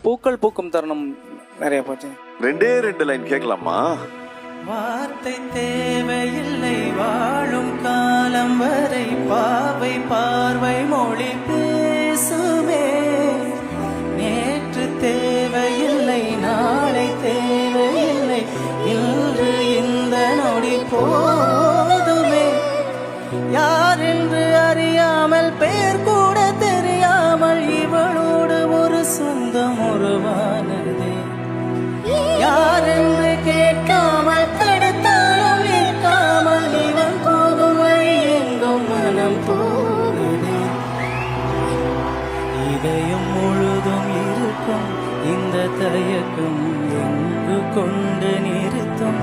பூக்கள் பூக்கும் தருணம் நிறைய போச்சு. 2 லைன் கேட்கலாமா? வார்த்தை தேவையில்லை வாழும் காலம் வரை பாவை பார்வை மொழி பேசுமே. நேற்று தேவையில்லை நாளை தேவையில்லை இன்று இந்த நொடி போதுமே. யார் என்று அறியாமல் பெயர் கூட தெரியாமல் இவளோடு ஒரு சொந்தம் உருவானதே. யார் என்று கேட்காமல் தடுத்தாலும் நிற்காமல் இவன் போகும் வழி எங்கும் மனம் போகுதே. இதயம் முழுதும் இருக்கும் இந்த தயக்கம் எங்கு கொண்டு நிறுத்தும்?